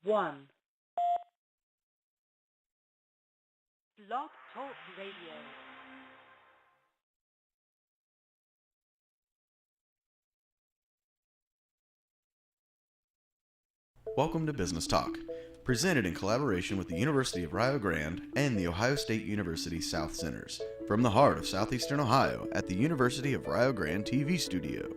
1. Blog Talk Radio. Welcome to Business Talk, presented in collaboration with the University of Rio Grande and the Ohio State University South Centers, from the heart of southeastern Ohio at the University of Rio Grande TV studio.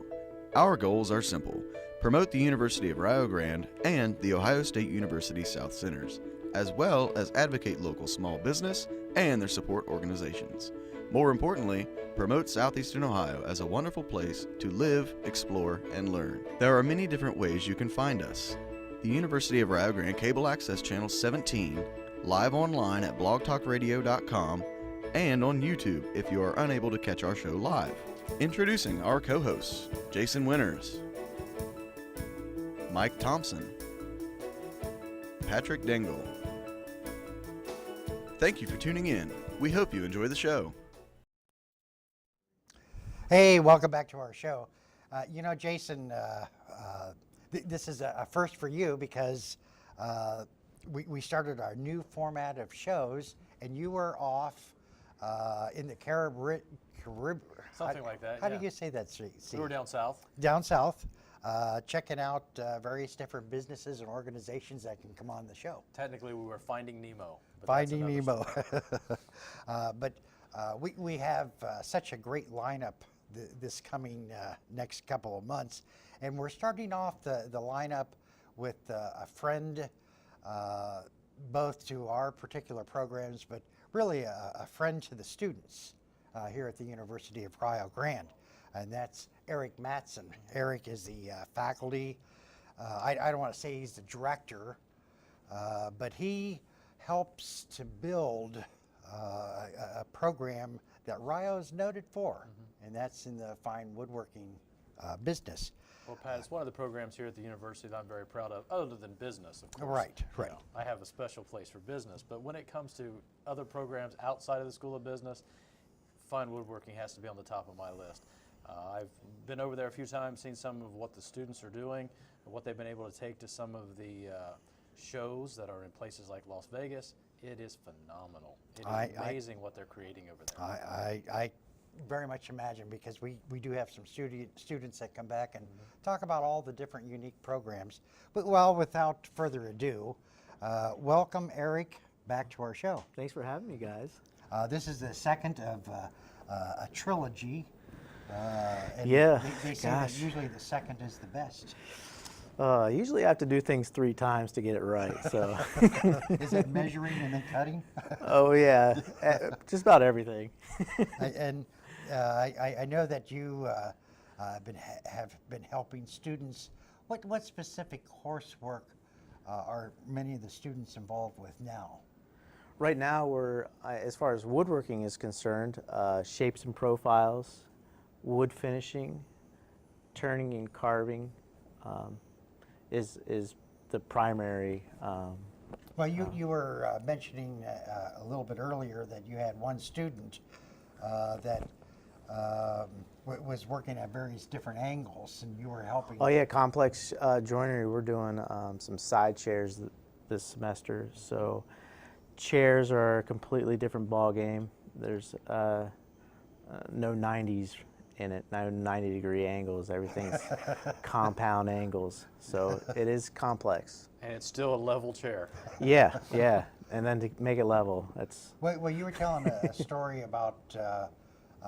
Our goals are simple: promote the University of Rio Grande and the Ohio State University South Centers, as well as advocate local small business and their support organizations. More importantly, promote southeastern Ohio as a wonderful place to live, explore, and learn. There are many different ways you can find us. The University of Rio Grande Cable Access Channel 17, live online at blogtalkradio.com, and on YouTube if you are unable to catch our show live. Introducing our co-hosts, Jason Winters, Mike Thompson, Patrick Dengel. Thank you for tuning in. We hope you enjoy the show. Hey, welcome back to our show. Jason, this is a first for you because we started our new format of shows, and you were off in the Caribbean. Something like that. How do you say that? We were down south. Down south, checking out various different businesses and organizations that can come on the show. Technically, we were Finding Nemo. Finding Nemo. But we have such a great lineup this coming next couple of months. And we're starting off the lineup with a friend, both to our particular programs, but really a friend to the students here at the University of Rio Grande, and that's Eric Matson. Eric is the faculty. I don't want to say he's the director, but he helps to build a program that Rio is noted for, and that's in the fine woodworking business. Well, Pat, it's one of the programs here at the university that I'm very proud of, other than business, of course. Right. You know, I have a special place for business, but when it comes to other programs outside of the School of Business, fine woodworking has to be on the top of my list. I've been over there a few times, seen some of what the students are doing, and what they've been able to take to some of the shows that are in places like Las Vegas. It is phenomenal. It is amazing what they're creating over there. I very much imagine, because we do have some students that come back and talk about all the different unique programs. But well, without further ado, welcome Eric back to our show. Thanks for having me, guys. This is the second of a trilogy. And Yeah, they say that usually the second is the best. Usually I have to do things 3 times to get it right, so. Is it measuring and then cutting? Oh yeah, just about everything. And I know that you have been helping students. What specific coursework are many of the students involved with now? Right now we're, as far as woodworking is concerned, shapes and profiles, wood finishing, turning and carving is the primary. Well, you were mentioning a little bit earlier that you had one student that was working at various different angles, and you were helping. Oh yeah, complex joinery. We're doing some side chairs this semester. So chairs are a completely different ball game. There's no 90s in it, no 90-degree angles. Everything's compound angles. So it is complex. And it's still a level chair. Yeah, yeah. And then to make it level, that's. Well, you were telling a story about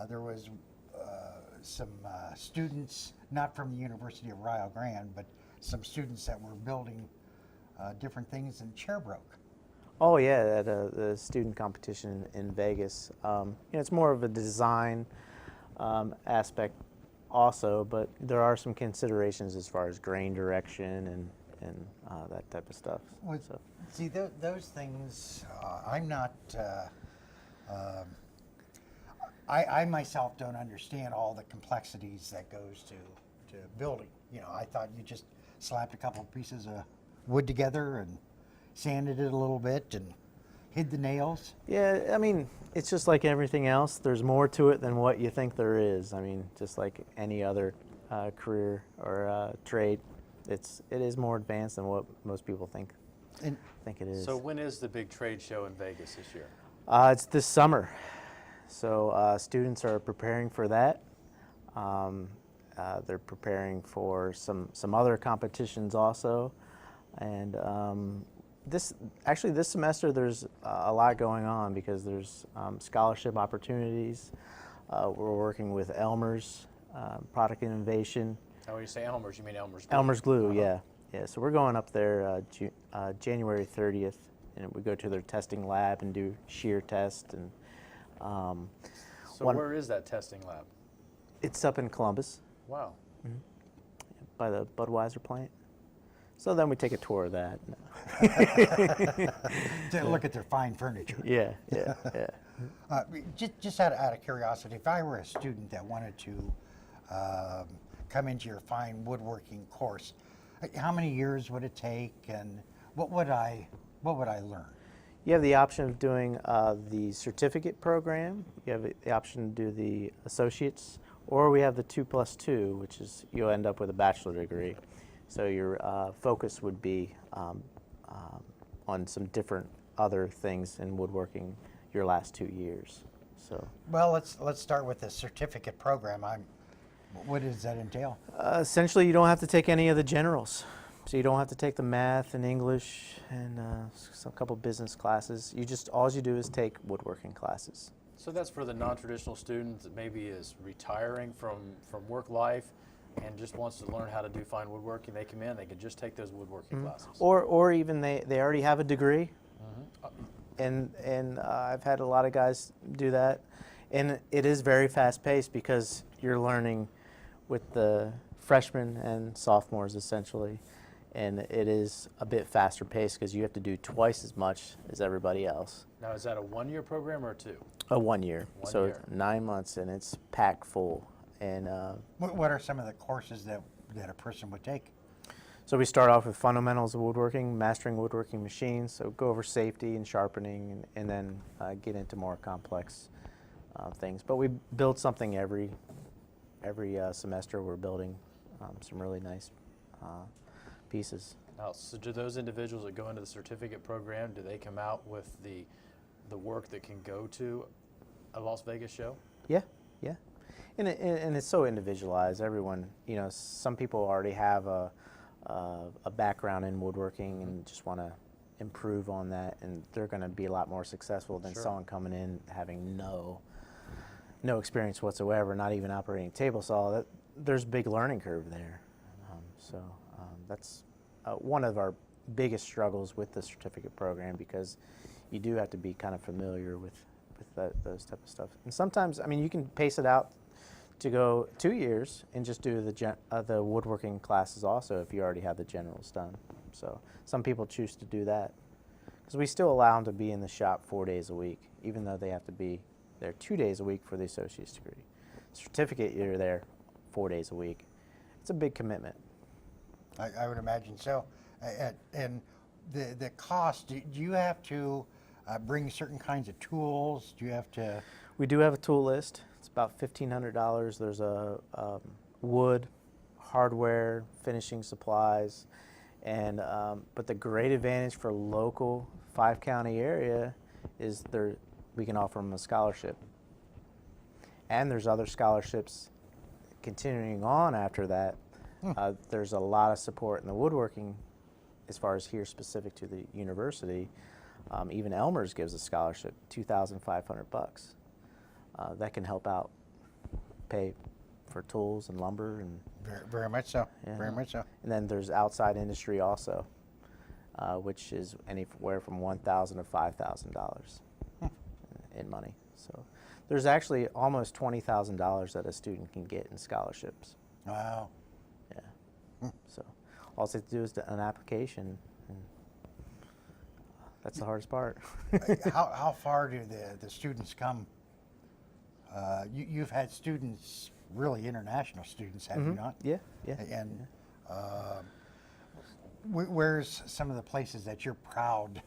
there was some students, not from the University of Rio Grande, but some students that were building different things, and chair broke. Oh yeah, at the student competition in Vegas. It's more of a design aspect also, but there are some considerations as far as grain direction and that type of stuff. Well, so. See, those things, I'm not, I myself don't understand all the complexities that goes to building. I thought you just slapped a couple of pieces of wood together and sanded it a little bit and hid the nails. Yeah, I mean, it's just like everything else. There's more to it than what you think there is. I mean, just like any other career or trade, it is more advanced than what most people think. And I think it is. So when is the big trade show in Vegas this year? It's this summer. So students are preparing for that. They're preparing for some other competitions also. And this semester there's a lot going on because there's scholarship opportunities. We're working with Elmer's Product Innovation. Now, when you say Elmer's, you mean Elmer's Glue? Elmer's Glue, yeah. So we're going up there January 30th, and we go to their testing lab and do shear test. And So where is that testing lab? it's up in Columbus Wow. by the Budweiser plant. So then we take a tour of that. to look at their fine furniture. Yeah. Just out of curiosity, if I were a student that wanted to come into your fine woodworking course, how many years would it take, and what would I learn? You have the option of doing the certificate program. You have the option to do the associates, or we have the 2+2, which is you'll end up with a bachelor degree. So your focus would be on some different other things in woodworking your last 2 years. So Well, let's start with the certificate program. What does that entail? essentially, you don't have to take any of the generals. So you don't have to take the math and English and a couple business classes. All you do is take woodworking classes. So that's for the non-traditional student that maybe is retiring from work life and just wants to learn how to do fine woodworking. They come in, they can just take those woodworking classes. Or even they already have a degree. And I've had a lot of guys do that. And it is very fast-paced because you're learning with the freshmen and sophomores essentially. And it is a bit faster paced because you have to do twice as much as everybody else. Now, is that a one-year program or a 2? A 1 year. 1 So year. it's 9 months and it's packed full. And What are some of the courses that a person would take? so we start off with fundamentals of woodworking, mastering woodworking machines. So go over safety and sharpening, and then get into more complex things. But we build something every semester. We're building some really nice pieces. Now, so do those individuals that go into the certificate program, do they come out with the work that can go to a Las Vegas show? Yeah. And it's so individualized. Everyone, some people already have a background in woodworking and just want to improve on that, and they're going to be a lot more successful than Sure. someone coming in having no experience whatsoever, not even operating a table saw. There's a big learning curve there. So that's one of our biggest struggles with the certificate program, because you do have to be kind of familiar with those type of stuff. And sometimes, you can pace it out to go 2 years and just do the woodworking classes also if you already have the generals done. So some people choose to do that because we still allow them to be in the shop 4 days a week, even though they have to be there 2 days a week for the associate's degree. Certificate, you're there 4 days a week. It's a big commitment. I would imagine so. And the cost, do you have to bring certain kinds of tools? Do you have to? We do have a tool list. It's about $1,500. There's a wood, hardware, finishing supplies, and but the great advantage for local 5-county area is we can offer them a scholarship. And there's other scholarships continuing on after that. There's a lot of support in the woodworking as far as here specific to the university. Even Elmer's gives a scholarship, $2,500. That can help out pay for tools and lumber and Very much so. yeah. Very much so. And then there's outside industry also, which is anywhere from $1,000 to $5,000 in money. So there's actually almost $20,000 that a student can get in scholarships. Wow. Yeah. So all they have to do is an application, and that's the hardest part. How far do the students come? You've had students, really international students, have you not? Yeah. And where's some of the places that you're proud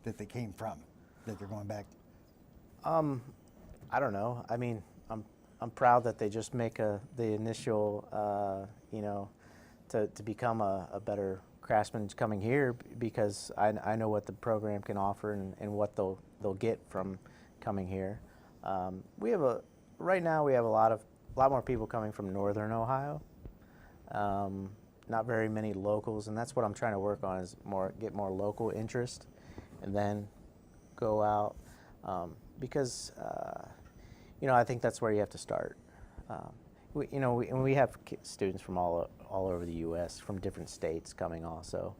that they came from, that they're going back? I don't know. I'm proud that they just make the initial, to become a better craftsmen coming here because I know what the program can offer and what they'll get from coming here. Right now we have a lot more people coming from Northern Ohio. Not very many locals, and that's what I'm trying to work on, is get more local interest, and then go out, because I think that's where you have to start. We have students from all over the U.S., from different states coming also,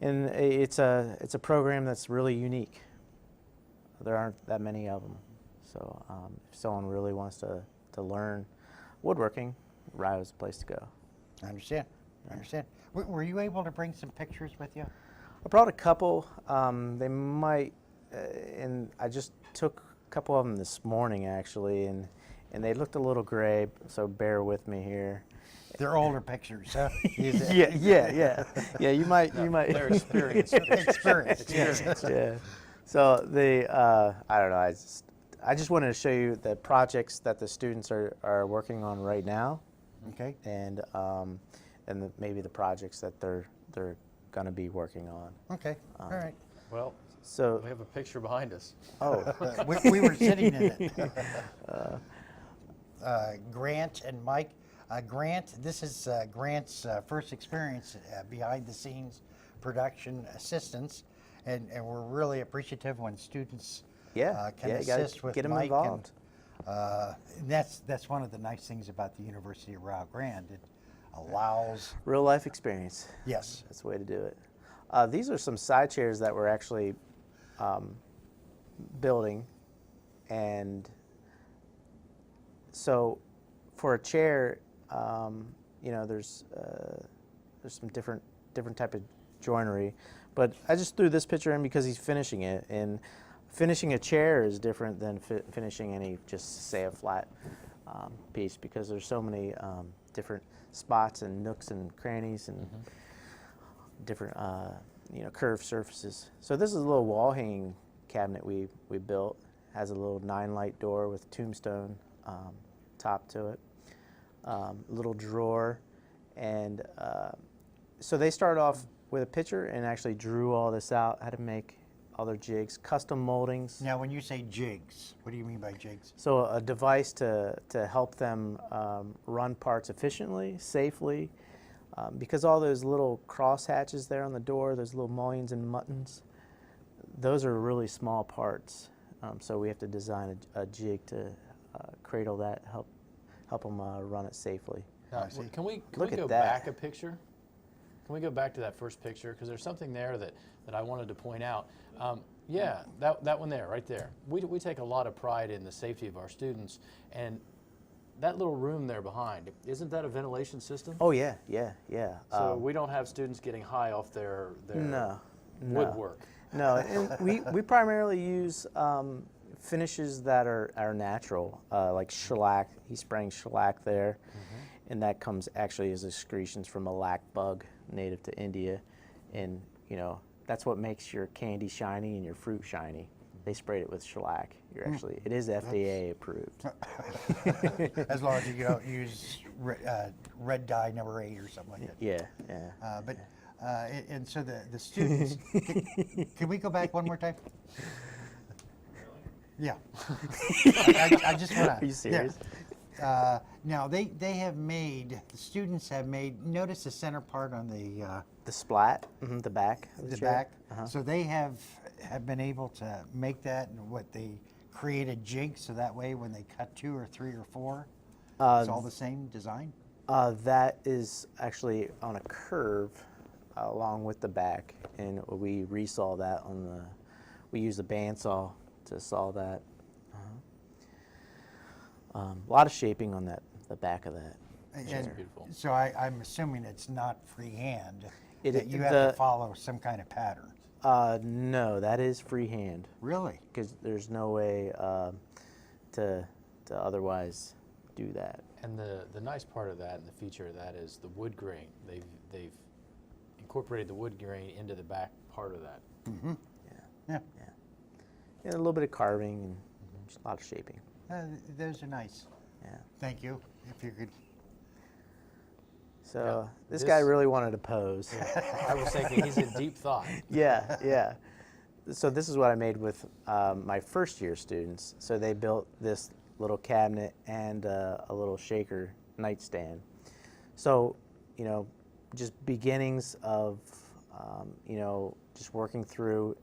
and it's a program that's really unique. There aren't that many of them, so if someone really wants to learn woodworking, Rio's the place to go. I understand. Were you able to bring some pictures with you? I brought a couple. They might, and I just took a couple of them this morning actually, and they looked a little gray, so bear with me here. They're older pictures, huh? Yeah. You might. Their experience. Experience. Yeah. So I don't know. I just wanted to show you the projects that the students are working on right now. Okay. And maybe the projects that they're going to be working on. Okay. All right. Well, so we have a picture behind us. Oh, we were sitting in it. Grant and Mike. Grant, this is Grant's first experience behind the scenes production assistance, and we're really appreciative when students can assist with get them Mike. involved. And that's one of the nice things about the University of Rio Grande. It allows Real life experience. Yes. That's the way to do it. These are some side chairs that we're actually building, and so for a chair, there's some different type of joinery, but I just threw this picture in because he's finishing it, and finishing a chair is different than finishing just say a flat piece, because there's so many different spots and nooks and crannies and different curved surfaces. So this is a little wall hanging cabinet we built. Has a little 9-light door with tombstone top to it, little drawer, and so they started off with a picture and actually drew all this out, how to make all their jigs, custom moldings. Now, when you say jigs, what do you mean by jigs? So a device to help them run parts efficiently, safely, because all those little cross hatches there on the door, those little mullions and muttons, those are really small parts. So we have to design a jig to cradle that, help them run it safely. Now, can we Look at go that. back a picture? Can we go back to that first picture? Because there's something there that I wanted to point out. Yeah, that one there, right there. We take a lot of pride in the safety of our students, and that little room there behind, isn't that a ventilation system? Oh yeah. So we don't have students getting high off their woodwork. No, and we primarily use finishes that are natural, like shellac. He's spraying shellac there, and that comes actually as excretions from a lac bug native to India, and that's what makes your candy shiny and your fruit shiny. They sprayed it with shellac. It is FDA approved. As long as you don't use red dye number 8 or something like that. Yeah. And so the students, can we go back one more time? Yeah. I just want to. Are you serious? Yeah. Now the students have made. Notice the center part on The splat, the back. Of the chair. back. So they have been able to make that, and they create a jig, so that way when they cut 2 or 3 or 4, it's all the same design. That is actually on a curve along with the back, and we resaw that we use a bandsaw to saw that. A lot of shaping on the back of that. And beautiful. so I'm assuming it's not freehand. That you the- have to follow some kind of pattern. No, that is freehand, Really? because there's no way to otherwise do that. And the nice part of that and the feature of that is the wood grain. They've incorporated the wood grain into the back part of that. Mm-hmm. Yeah. Yeah. And a little bit of carving and just a lot of shaping. Those are nice. Yeah. Thank you. If you could. So Yeah, this this- guy really wanted to pose. I was thinking he's in deep thought. Yeah, yeah. So this is what I made with my first year students. So they built this little cabinet and a little shaker nightstand. So, you know, just beginnings of, you know, just working through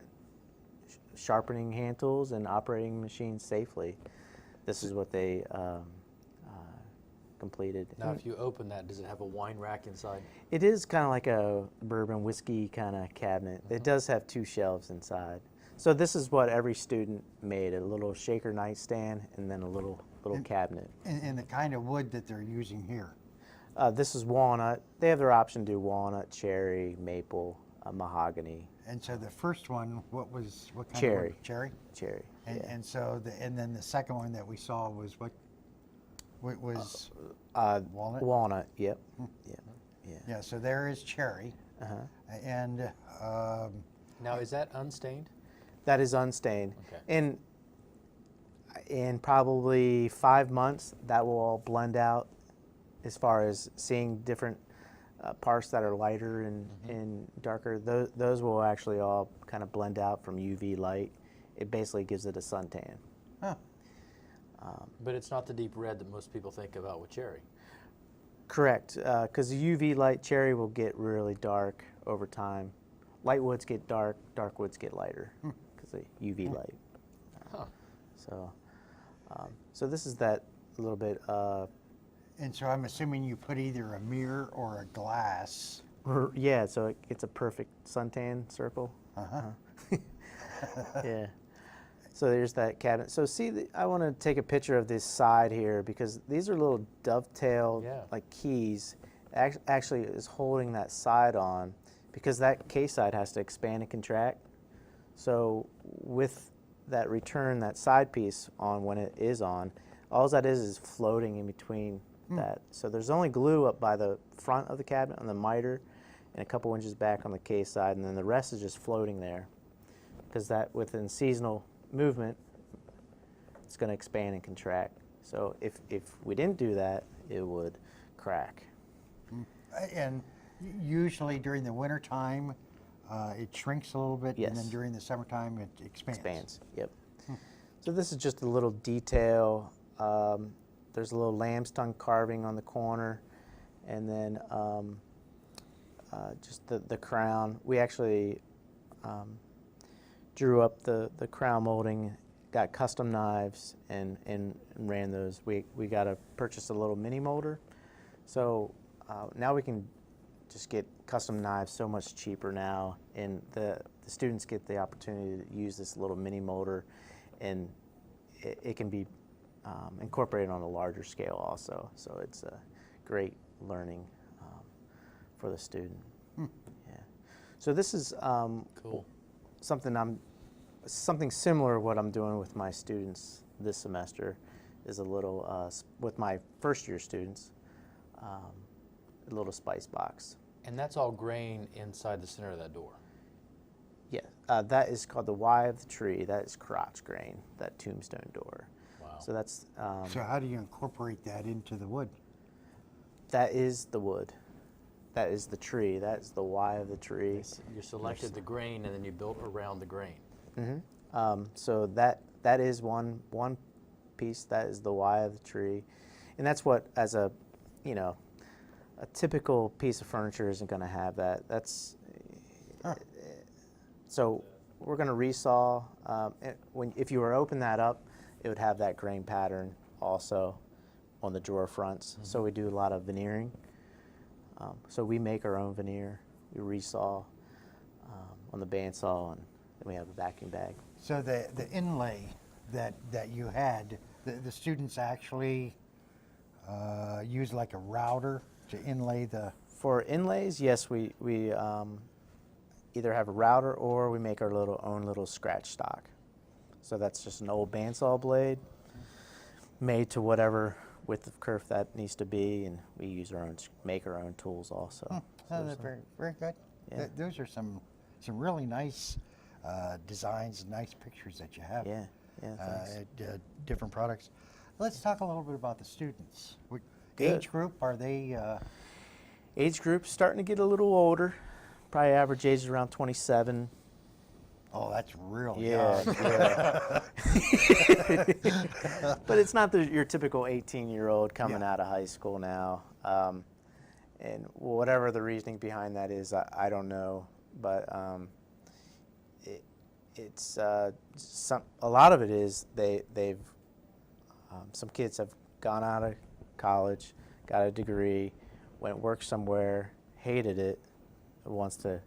sharpening hand tools and operating machines safely. This is what they completed. Now, if you open that, does it have a wine rack inside? It is kind of like a bourbon whiskey kind of cabinet. It does have 2 shelves inside. So this is what every student made, a little shaker nightstand and then a little cabinet. And the kind of wood that they're using here. This is walnut. They have their option to do walnut, cherry, maple, mahogany. And so the first one, what kind of Cherry. wood? Cherry? Cherry. And, yeah. and so, and then the second one that we saw was what was walnut? Walnut, yep. Yep. Yeah. Yeah, so there is cherry. Uh-huh. And Now, is that unstained? That is unstained. Okay. In probably 5 months, that will all blend out as far as seeing different parts that are lighter and darker. Those will actually all kind of blend out from UV light. It basically gives it a suntan. huh. But it's not the deep red that most people think about with cherry. Correct, because the UV light cherry will get really dark over time. Light woods get dark, dark woods get lighter because of UV light. Huh. So this is that little bit. And so I'm assuming you put either a mirror or a glass. Yeah, so it's a perfect suntan circle. Uh-huh. Yeah. So there's that cabinet. So see, I want to take a picture of this side here because these are little dovetailed like keys. Actually is holding that side on because that case side has to expand and contract. So with that return, that side piece on when it is on, all that is floating in between that. So there's only glue up by the front of the cabinet on the miter and a couple inches back on the case side, and then the rest is just floating there because that within seasonal movement, it's going to expand and contract. So if we didn't do that, it would crack. And usually during the winter time, it shrinks a little bit, and then Yes. during the summertime, it expands. Expands, yep. So this is just a little detail. There's a little lamb's tongue carving on the corner, and then just the crown. We actually drew up the crown molding, got custom knives, and ran those. We got to purchase a little mini molder. So now we can just get custom knives so much cheaper now, and the students get the opportunity to use this little mini molder, and it can be incorporated on a larger scale also. So it's a great learning for the student. Yeah. So this is Cool. something similar to what I'm doing with my students this semester is a little, with my first year students, a little spice box. And that's all grain inside the center of that door. Yeah, that is called the Y of the tree. That is crotch grain, that tombstone door. Wow. So that's, So how do you incorporate that into the wood? that is the wood. That is the tree. That is the Y of the tree. You selected the grain and then you built around the grain. So that is one piece. That is the Y of the tree, and that's what, as a, you know, a typical piece of furniture isn't going to have that. That's so we're going to resaw. If you were to open that up, it would have that grain pattern also on the drawer fronts. So we do a lot of veneering. So we make our own veneer. We resaw on the bandsaw, and then we have a vacuum bag. So the inlay that you had, the students actually use like a router to inlay the. For inlays, yes, we either have a router or we make our own little scratch stock. So that's just an old bandsaw blade made to whatever width of kerf that needs to be, and we make our own tools also. Oh, that's very, very good. Yeah. Those are some really nice designs, nice pictures that you have. Yeah, thanks. Different products. Let's talk a little bit about the students. What Good. age group are they? Age group starting to get a little older. Probably average age is around 27. Oh, that's real Yeah, young. yeah. But it's not your typical 18-year-old coming Yeah. out of high school now. And whatever the reasoning behind that is, I don't know. But it's a lot of it is they've some kids have gone out of college, got a degree, went work somewhere, hated it, wants to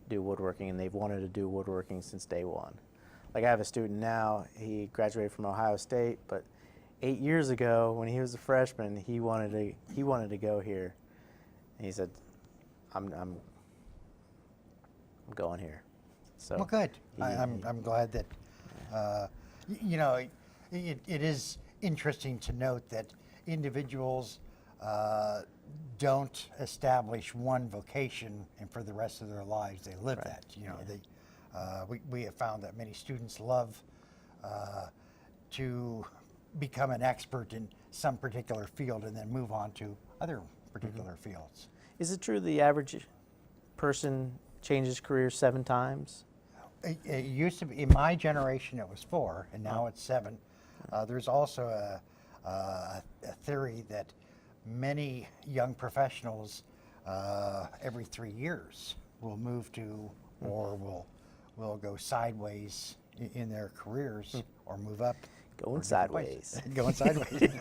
do woodworking, and they've wanted to do woodworking since day one. Like I have a student now, he graduated from Ohio State, but 8 years ago when he was a freshman, he wanted to go here. And he said, I'm going here. So Well, good. he- I'm glad that, you know, it is interesting to note that individuals don't establish one vocation and for the rest of their lives they live that. You know, we have found that many students love to become an expert in some particular field and then move on to other particular fields. Is it true the average person changes career 7 times? It used to be, in my generation, it was 4, and now it's 7. There's also a theory that many young professionals every 3 years will move to or will go sideways in their careers or move up. Going or different sideways. places. Going sideways.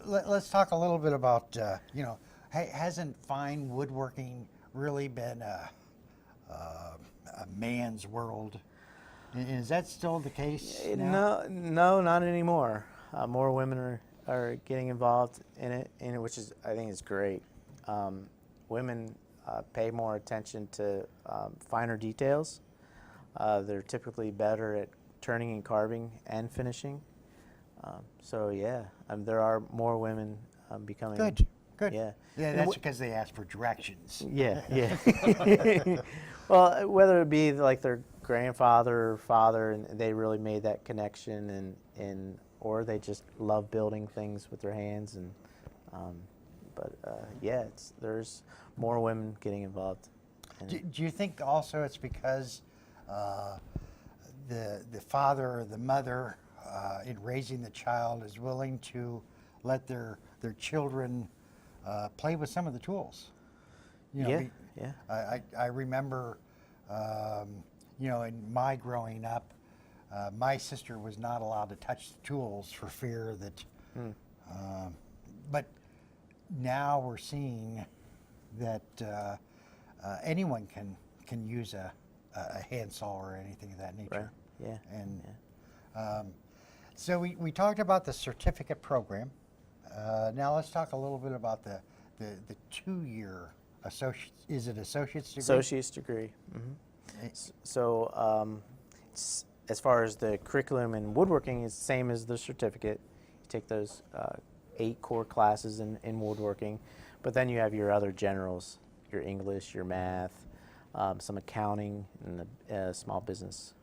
Let's talk a little bit about, you know, hasn't fine woodworking really been a man's world? Is that still the case now? No, not anymore. More women are getting involved in it, which is I think is great. Women pay more attention to finer details. They're typically better at turning and carving and finishing. So yeah, there are more women becoming. Good. Yeah. Yeah, And that's because they ask for directions. Yeah, yeah. Well, whether it be like their grandfather or father, and they really made that connection, or they just love building things with their hands, and yeah, there's more women getting involved. Do you think also it's because the father or the mother in raising the child is willing to let their children play with some of the tools? You know, Yeah. I remember, you know, in my growing up, my sister was not allowed to touch the tools for fear that, but now we're seeing that anyone can use a handsaw or anything of that nature. Right. Yeah. And so we talked about the certificate program. Now let's talk a little bit about the 2-year associate's. Is it associate's degree? Associate's degree. So as far as the curriculum in woodworking, it's the same as the certificate. You take those 8 core classes in woodworking, but then you have your other generals, your English, your math, some accounting, and a small business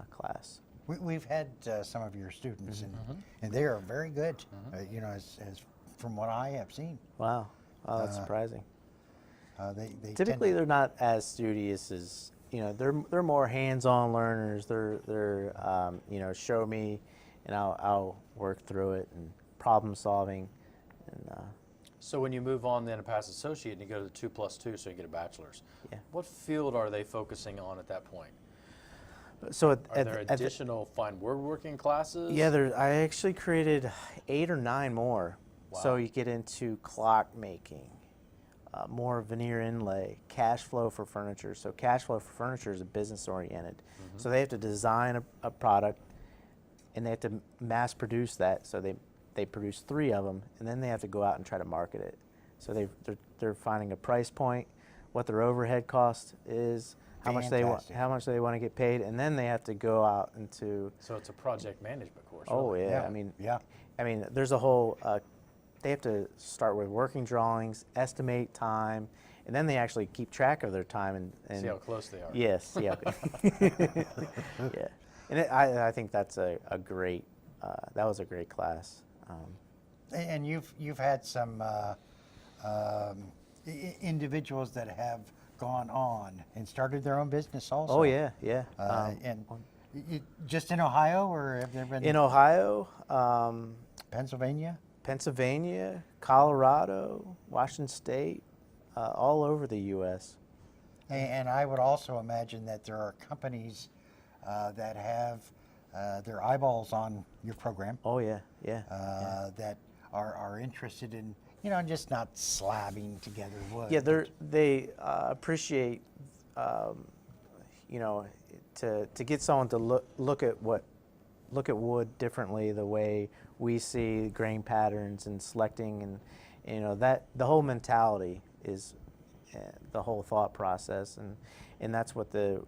class. We've had some of your students, and they are very good. You know, as from what I have seen. Wow, that's surprising. They Typically, they're not as studious as, you know. They're more hands-on learners. They're you know, show me, and I'll work through it, and problem solving, and So when you move on then to pass associate and you go to the 2+2, so you get a bachelor's, Yeah. what field are they focusing on at that point? so Are there additional fine woodworking classes? yeah, I actually created 8 or 9 more. So Wow. you get into clock making, more veneer inlay, cash flow for furniture. So cash flow for furniture is business oriented. So they have to design a product, and they have to mass produce that. So they produce 3 of them, and then they have to go out and try to market it. So they're finding a price point, what their overhead cost is, how much they want to get paid, and then they have to go out into. So it's a project management course. Oh really. yeah, I mean, there's a whole. They have to start with working drawings, estimate time, and then they actually keep track of their time and See how close they are. Yes, yeah, yeah, and I think that's a great. That was a great class. And you've had some individuals that have gone on and started their own business also. Oh yeah, yeah. And just in Ohio, or have there been In Ohio, Pennsylvania? Pennsylvania, Colorado, Washington State, all over the U.S. And I would also imagine that there are companies that have their eyeballs on your program. Oh yeah, yeah. That are interested in, just not slabbing together wood. Yeah, they appreciate, to get someone to look at wood differently, the way we see grain patterns and selecting, and that the whole mentality is the whole thought process, and that's what the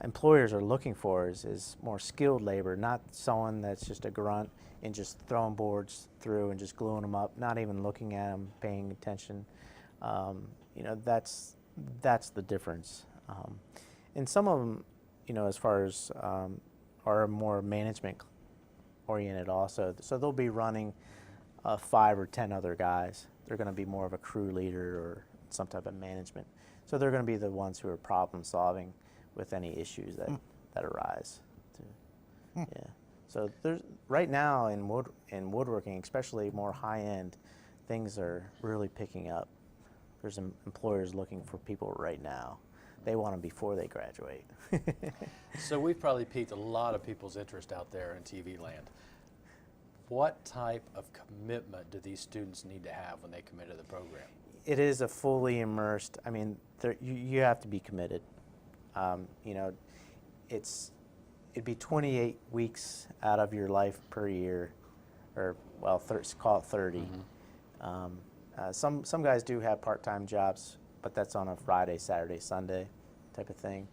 employers are looking for is more skilled labor, not someone that's just a grunt and just throwing boards through and just gluing them up, not even looking at them, paying attention. That's the difference. And some of them, as far as are more management oriented also. So they'll be running 5 or 10 other guys. They're going to be more of a crew leader or some type of management. So they're going to be the ones who are problem solving with any issues that arise. Yeah. So there's right now in woodworking, especially more high end, things are really picking up. There's employers looking for people right now. They want them before they graduate. So we've probably piqued a lot of people's interest out there in TV land. What type of commitment do these students need to have when they commit to the program? It is a fully immersed. I mean, you have to be committed. It'd be 28 weeks out of your life per year, or well, call it 30. Mm-hmm. Some guys do have part-time jobs, but that's on a Friday, Saturday, Sunday type of thing.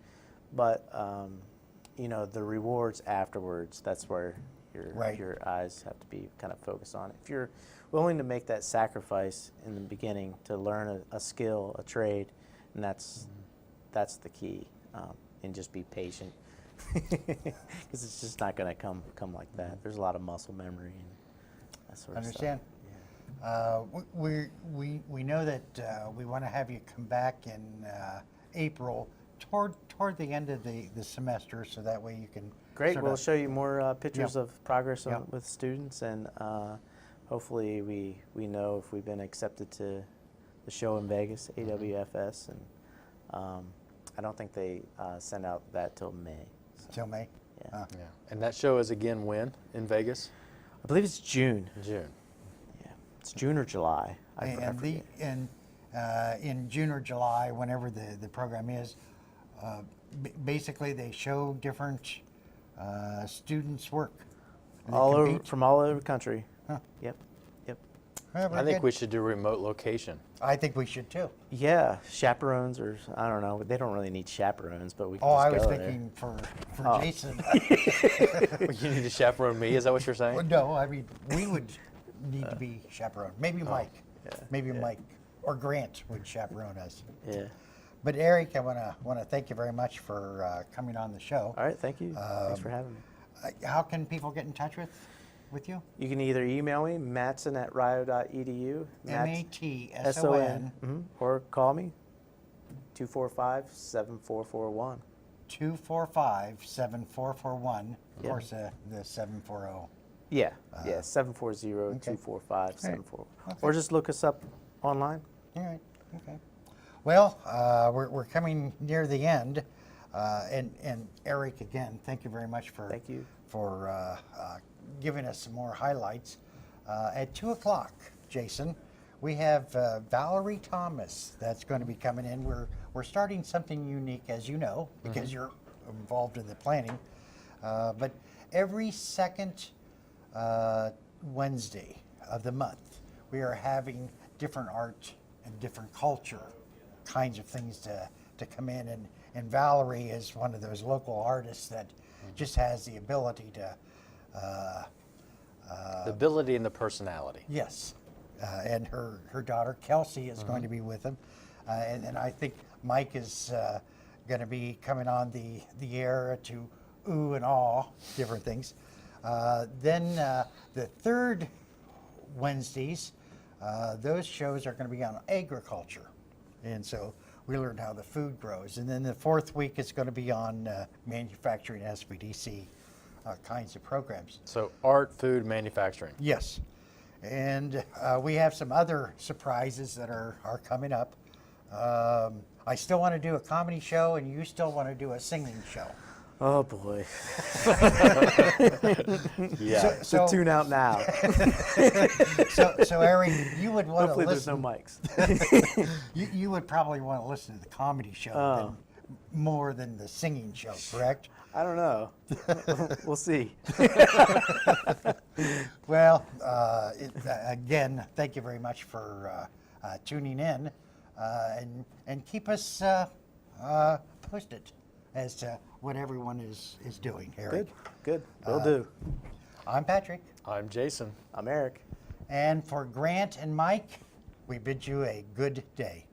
But the rewards afterwards, that's where your eyes have to be kind of focused on. If you're willing to make that sacrifice in the beginning to learn a skill, a trade, and that's the key. And just be patient, because it's just not going to come like that. There's a lot of muscle memory and that sort of Understand. stuff. We know that we want to have you come back in April toward the end of the semester, so that way you can. Great. sort We'll of- show you more pictures Yeah. of progress Yeah. with students, and hopefully we know if we've been accepted to the show in Vegas, AWFS, and I don't think they send out that till May. So, Till May. yeah. Yeah. And that show is again when in Vegas? I believe it's June. June. Yeah, it's June or July. I forget. In June or July, whenever the program is, basically they show different students' work. And they compete. From all over the country. Huh. Yep. Well, very I think good. we should do remote location. I think we should too. Yeah, chaperones, or I don't know. They don't really need chaperones, but we can Oh, just I was go there. thinking for Jason. You need to chaperone me, is that what you're saying? Well, no, I mean, we would need to be chaperoned. Maybe Mike. yeah, Maybe Mike or Grant would chaperone us. Yeah. But Eric, I want to thank you very much for coming on the show. All right, thank you. Thanks for having me. How can people get in touch with you? You can either email me, matson@rio.edu, MATSON or call me, 245-7441. 245-7441. Of Yeah. course, the 740. Yeah, 740-245-7441. Okay. Or just look us up online. All right. Okay. Well, we're coming near the end, and Eric, again, thank you very much for Thank you. for giving us some more highlights. At 2:00, Jason, we have Valerie Thomas that's going to be coming in. We're starting something unique, as you know, because you're involved in the planning. But every second Wednesday of the month, we are having different art and different culture kinds of things to come in. And Valerie is one of those local artists that just has the ability to. The ability and the personality. Yes. And her daughter, Kelsey, is going to be with them. And I think Mike is going to be coming on the air to ooh and awe, different things. Then the third Wednesdays, Those shows are going to be on agriculture. And so we learned how the food grows. And then the fourth week is going to be on manufacturing SBDC kinds of programs. So art, food, manufacturing. Yes. And we have some other surprises that are coming up. I still want to do a comedy show, and you still want to do a singing show. Oh boy. Yeah. So tune out now. So Eric, you would want Hopefully to there's listen. no mics. You would probably want to listen to the comedy show more than the singing show, correct? I don't know. We'll see. Well, again, thank you very much for tuning in, and keep us posted as to what everyone is doing, Eric. Good. Will do. I'm Patrick, I'm Jason. I'm Eric. and for Grant and Mike, we bid you a good day.